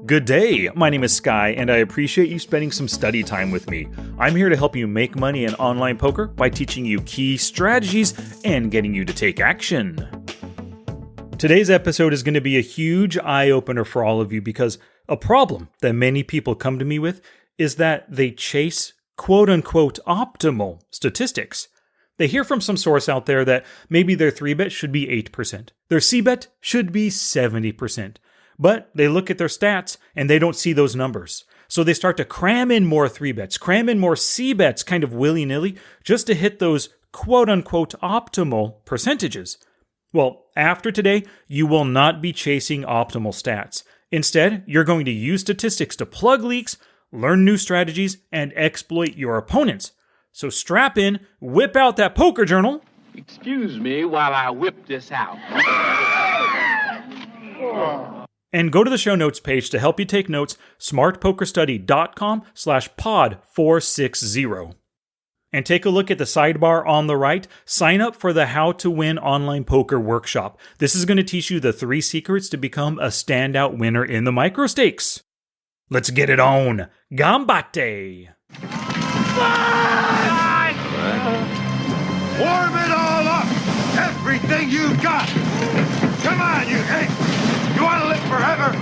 Good day, my name is Sky, and I appreciate you spending some study time with me. I'm here to help you make money in online poker by teaching you key strategies and getting you to take action. Today's episode is going to be a huge eye-opener for all of you because a problem that many people come to me with is that they chase quote-unquote optimal statistics. They hear from some source out there that maybe their 3-bet should be 8%, their C-bet should be 70%. But they look at their stats and they don't see those numbers. So they start to cram in more 3-bets, cram in more C-bets kind of willy-nilly just to hit those quote-unquote optimal percentages. Well, after today, you will not be chasing optimal stats. Instead, you're going to use statistics to plug leaks, learn new strategies, and exploit your opponents. So strap in, whip out that poker journal. Excuse me while I whip this out. And go to the show notes page to help you take notes, smartpokerstudy.com/pod460. And take a look at the sidebar on the right. Sign up for the How to Win Online Poker Workshop. This is going to teach you the 3 secrets to become a standout winner in the micro stakes. Let's get it on. Gambate! Warm it all up! Everything you've got! Come on, you hate! You want to live forever?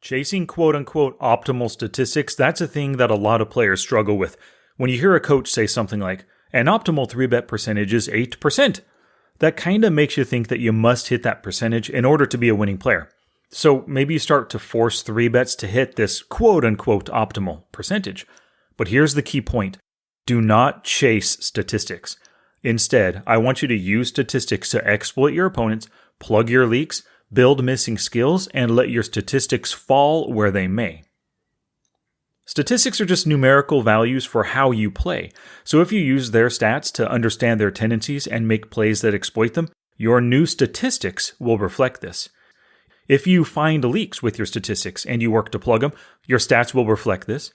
Chasing quote-unquote optimal statistics, that's a thing that a lot of players struggle with. When you hear a coach say something like, an optimal 3-bet percentage is 8%, that kind of makes you think that you must hit that percentage in order to be a winning player. So maybe you start to force 3-bets to hit this quote-unquote optimal percentage. But here's the key point. Do not chase statistics. Instead, I want you to use statistics to exploit your opponents, plug your leaks, build missing skills, and let your statistics fall where they may. Statistics are just numerical values for how you play. So if you use their stats to understand their tendencies and make plays that exploit them, your new statistics will reflect this. If you find leaks with your statistics and you work to plug them, your stats will reflect this.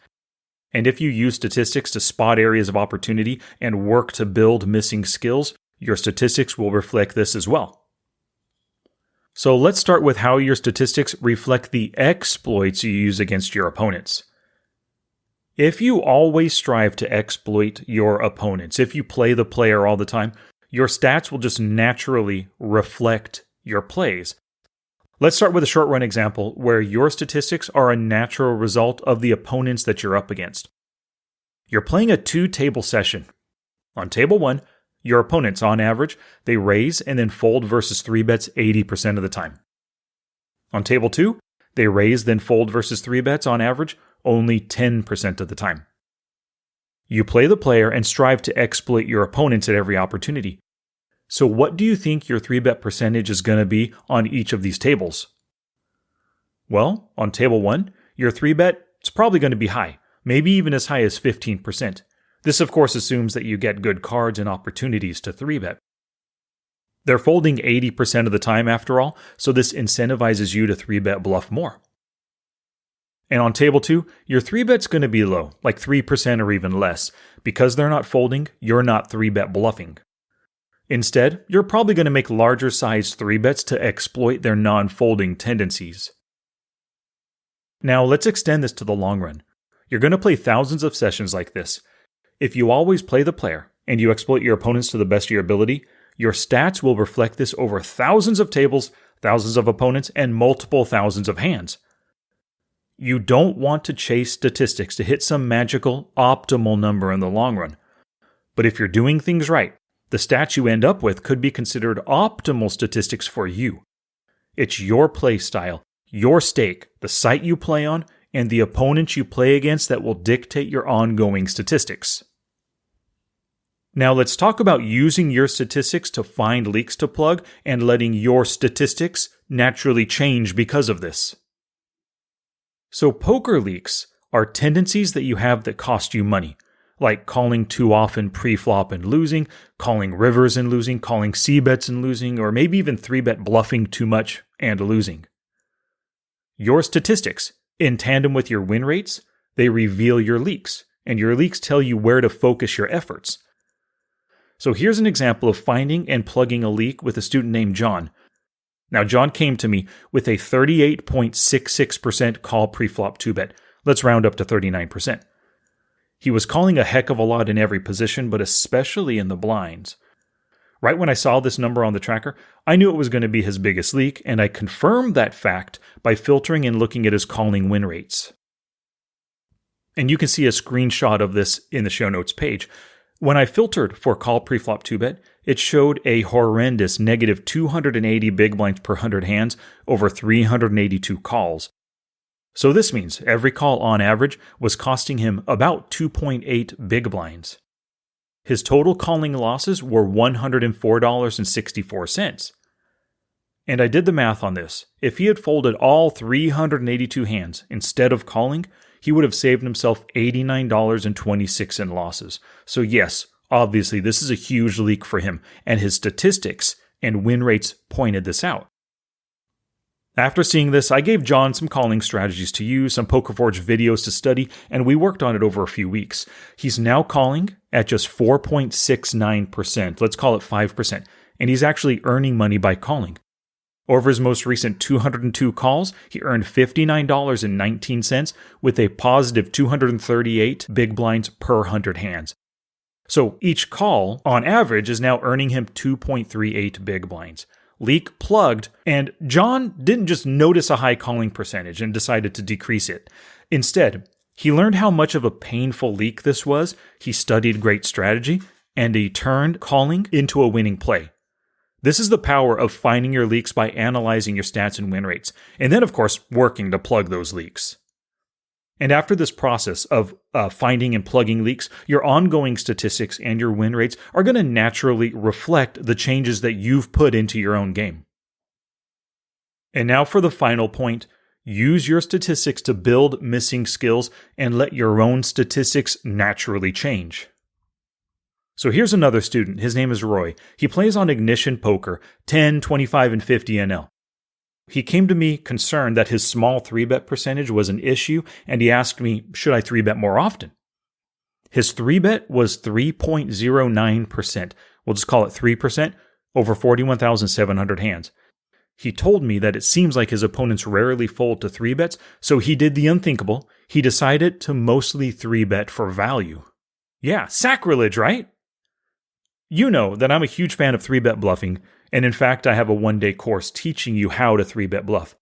And if you use statistics to spot areas of opportunity and work to build missing skills, your statistics will reflect this as well. So let's start with how your statistics reflect the exploits you use against your opponents. If you always strive to exploit your opponents, if you play the player all the time, your stats will just naturally reflect your plays. Let's start with a short run example where your statistics are a natural result of the opponents that you're up against. You're playing a 2-table session. On table 1, your opponents, on average, they raise and then fold versus 3-bets 80% of the time. On table 2, they raise then fold versus 3-bets on average only 10% of the time. You play the player and strive to exploit your opponents at every opportunity. So what do you think your 3-bet percentage is going to be on each of these tables? Well, on table 1, your 3-bet is probably going to be high, maybe even as high as 15%. This, of course, assumes that you get good cards and opportunities to 3-bet. They're folding 80% of the time after all, so this incentivizes you to 3-bet bluff more. And on table 2, your 3-bet's going to be low, like 3% or even less. Because they're not folding, you're not 3-bet bluffing. Instead, you're probably going to make larger sized 3-bets to exploit their non-folding tendencies. Now, let's extend this to the long run. You're going to play thousands of sessions like this. If you always play the player, and you exploit your opponents to the best of your ability, your stats will reflect this over thousands of tables, thousands of opponents, and multiple thousands of hands. You don't want to chase statistics to hit some magical, optimal number in the long run. But if you're doing things right, the stats you end up with could be considered optimal statistics for you. It's your play style, your stake, the site you play on, and the opponents you play against that will dictate your ongoing statistics. Now let's talk about using your statistics to find leaks to plug and letting your statistics naturally change because of this. So poker leaks are tendencies that you have that cost you money, like calling too often pre-flop and losing, calling rivers and losing, calling C-bets and losing, or maybe even 3-bet bluffing too much and losing. Your statistics, in tandem with your win rates, they reveal your leaks, and your leaks tell you where to focus your efforts. So here's an example of finding and plugging a leak with a student named John. Now, John came to me with a 38.66% call preflop 2-bet. Let's round up to 39%. He was calling a heck of a lot in every position, but especially in the blinds. Right when I saw this number on the tracker, I knew it was going to be his biggest leak, and I confirmed that fact by filtering and looking at his calling win rates. And you can see a screenshot of this in the show notes page. When I filtered for call preflop 2-bet, it showed a horrendous negative 280 big blinds per 100 hands over 382 calls. So this means every call on average was costing him about 2.8 big blinds. His total calling losses were $104.64. And I did the math on this. If he had folded all 382 hands instead of calling, he would have saved himself $89.26 in losses. So yes, obviously this is a huge leak for him, and his statistics and win rates pointed this out. After seeing this, I gave John some calling strategies to use, some PokerForge videos to study, and we worked on it over a few weeks. He's now calling at just 4.69%, let's call it 5%, and he's actually earning money by calling. Over his most recent 202 calls, he earned $59.19 with a positive 238 big blinds per 100 hands. So each call, on average, is now earning him 2.38 big blinds. Leak plugged, and John didn't just notice a high calling percentage and decided to decrease it. Instead, he learned how much of a painful leak this was, he studied great strategy, and he turned calling into a winning play. This is the power of finding your leaks by analyzing your stats and win rates, and then, of course, working to plug those leaks. And after this process of finding and plugging leaks, your ongoing statistics and your win rates are going to naturally reflect the changes that you've put into your own game. And now for the final point, use your statistics to build missing skills and let your own statistics naturally change. So here's another student. His name is Roy. He plays on Ignition Poker, 10, 25, and 50 NL. He came to me concerned that his small 3-bet percentage was an issue, and he asked me, should I 3-bet more often? His 3-bet was 3.09%. We'll just call it 3% over 41,700 hands. He told me that it seems like his opponents rarely fold to 3-bets, so he did the unthinkable. He decided to mostly 3-bet for value. Yeah, sacrilege, right? You know that I'm a huge fan of 3-bet bluffing, and in fact, I have a one-day course teaching you how to 3-bet bluff.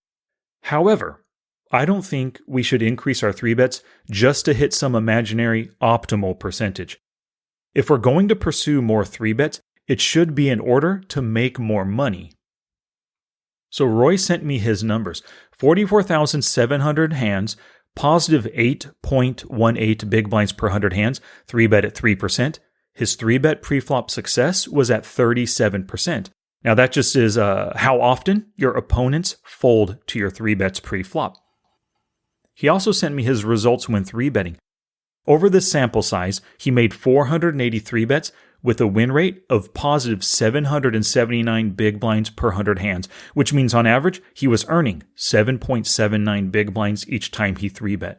However, I don't think we should increase our 3-bets just to hit some imaginary optimal percentage. If we're going to pursue more 3-bets, it should be in order to make more money. So Roy sent me his numbers. 44,700 hands, positive 8.18 big blinds per 100 hands, 3-bet at 3%. His 3-bet preflop success was at 37%. Now that just is how often your opponents fold to your 3-bets pre-flop. He also sent me his results when 3-betting. Over this sample size, he made 483 bets with a win rate of positive 779 big blinds per 100 hands, which means on average, he was earning 7.79 big blinds each time he 3-bet.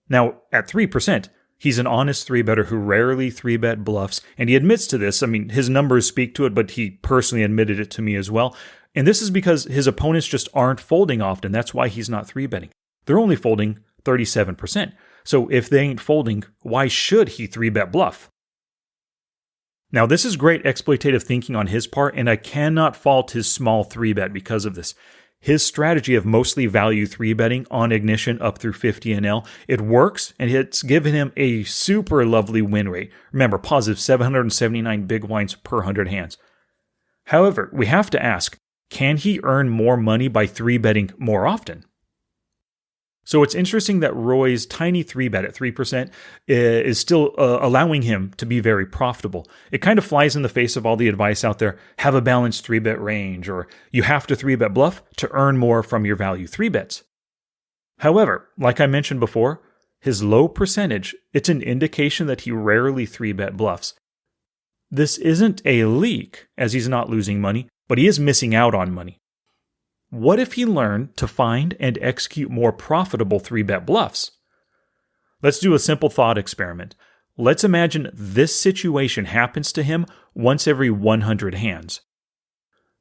Now, at 3%, he's an honest 3-better who rarely 3-bet bluffs, and he admits to this. I mean, his numbers speak to it, but he personally admitted it to me as well. And this is because his opponents just aren't folding often. That's why he's not 3-betting. They're only folding 37%. So if they ain't folding, why should he 3-bet bluff? Now, this is great exploitative thinking on his part, and I cannot fault his small 3-bet because of this. His strategy of mostly value 3-betting on Ignition up through 50 NL, it works, and it's given him a super lovely win rate. Remember, positive 779 big blinds per 100 hands. However, we have to ask, can he earn more money by 3-betting more often? So it's interesting that Roy's tiny 3-bet at 3% is still allowing him to be very profitable. It kind of flies in the face of all the advice out there, have a balanced 3-bet range, or you have to 3-bet bluff to earn more from your value 3-bets. However, like I mentioned before, his low percentage, it's an indication that he rarely 3-bet bluffs. This isn't a leak, as he's not losing money, but he is missing out on money. What if he learned to find and execute more profitable 3-bet bluffs? Let's do a simple thought experiment. Let's imagine this situation happens to him once every 100 hands.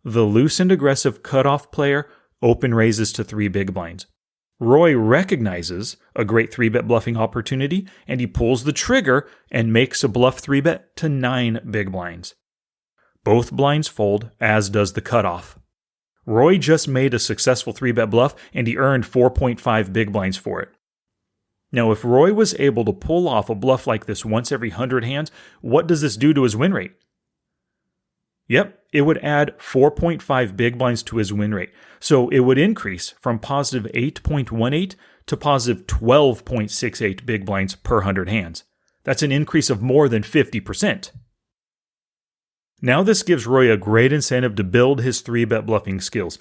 The loose and aggressive cutoff player open raises to 3 big blinds. Roy recognizes a great 3-bet bluffing opportunity, and he pulls the trigger and makes a bluff 3-bet to 9 big blinds. Both blinds fold, as does the cutoff. Roy just made a successful 3-bet bluff, and he earned 4.5 big blinds for it. Now, if Roy was able to pull off a bluff like this once every 100 hands, what does this do to his win rate? Yep, it would add 4.5 big blinds to his win rate. So it would increase from positive 8.18 to positive 12.68 big blinds per 100 hands. That's an increase of more than 50%. Now this gives Roy a great incentive to build his 3-bet bluffing skills.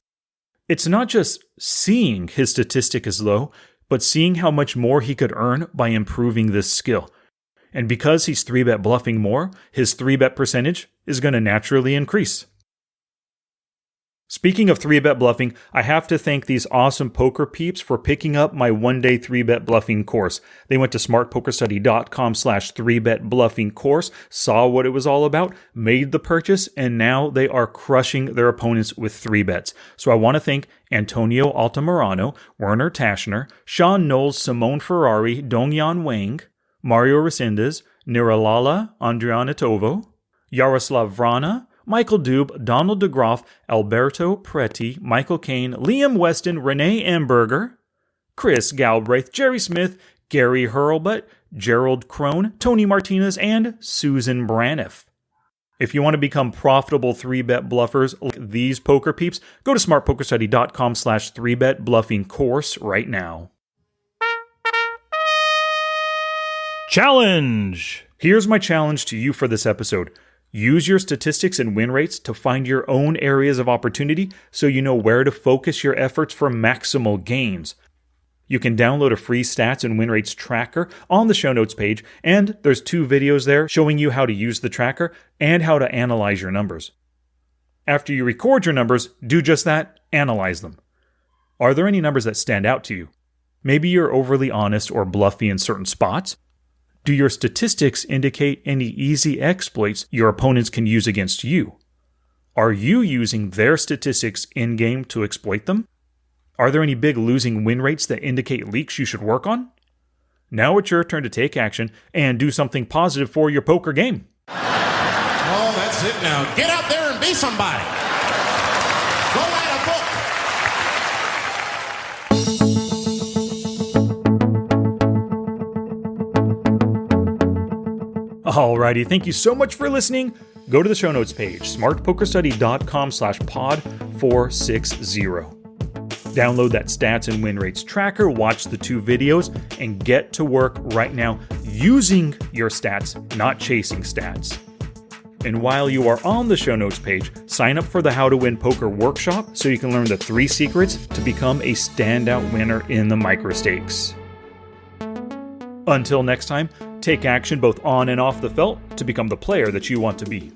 It's not just seeing his statistic is low, but seeing how much more he could earn by improving this skill. And because he's 3-bet bluffing more, his 3-bet percentage is going to naturally increase. Speaking of 3-bet bluffing, I have to thank these awesome poker peeps for picking up my one-day 3-bet bluffing course. They went to smartpokerstudy.com/3-bet bluffing course, saw what it was all about, made the purchase, and now they are crushing their opponents with 3-bets. So I want to thank Antonio Altamirano, Werner Taschner, Sean Knowles, Simone Ferrari, Dongyan Wang, Mario Resendez, Niralala Andrianatovo, Yaroslav Vrana, Michael Dube, Donald DeGroff, Alberto Preti, Michael Kane, Liam Weston, Renee Amberger, Chris Galbraith, Jerry Smith, Gary Hurlbutt, Gerald Crone, Tony Martinez, and Susan Braniff. If you want to become profitable 3-bet bluffers like these poker peeps, go to smartpokerstudy.com/3-bet bluffing course right now. Challenge! Here's my challenge to you for this episode. Use your statistics and win rates to find your own areas of opportunity so you know where to focus your efforts for maximal gains. You can download a free stats and win rates tracker on the show notes page, and there's 2 videos there showing you how to use the tracker and how to analyze your numbers. After you record your numbers, do just that, analyze them. Are there any numbers that stand out to you? Maybe you're overly honest or bluffy in certain spots. Do your statistics indicate any easy exploits your opponents can use against you? Are you using their statistics in-game to exploit them? Are there any big losing win rates that indicate leaks you should work on? Now it's your turn to take action and do something positive for your poker game. Oh, that's it now. Get out there and be somebody. Go write a book. Alrighty, thank you so much for listening. Go to the show notes page, smartpokerstudy.com/pod460. Download that stats and win rates tracker, watch the 2 videos, and get to work right now using your stats, not chasing stats. And while you are on the show notes page, sign up for the How to Win Poker workshop so you can learn the 3 secrets to become a standout winner in the microstakes. Until next time, take action both on and off the felt to become the player that you want to be.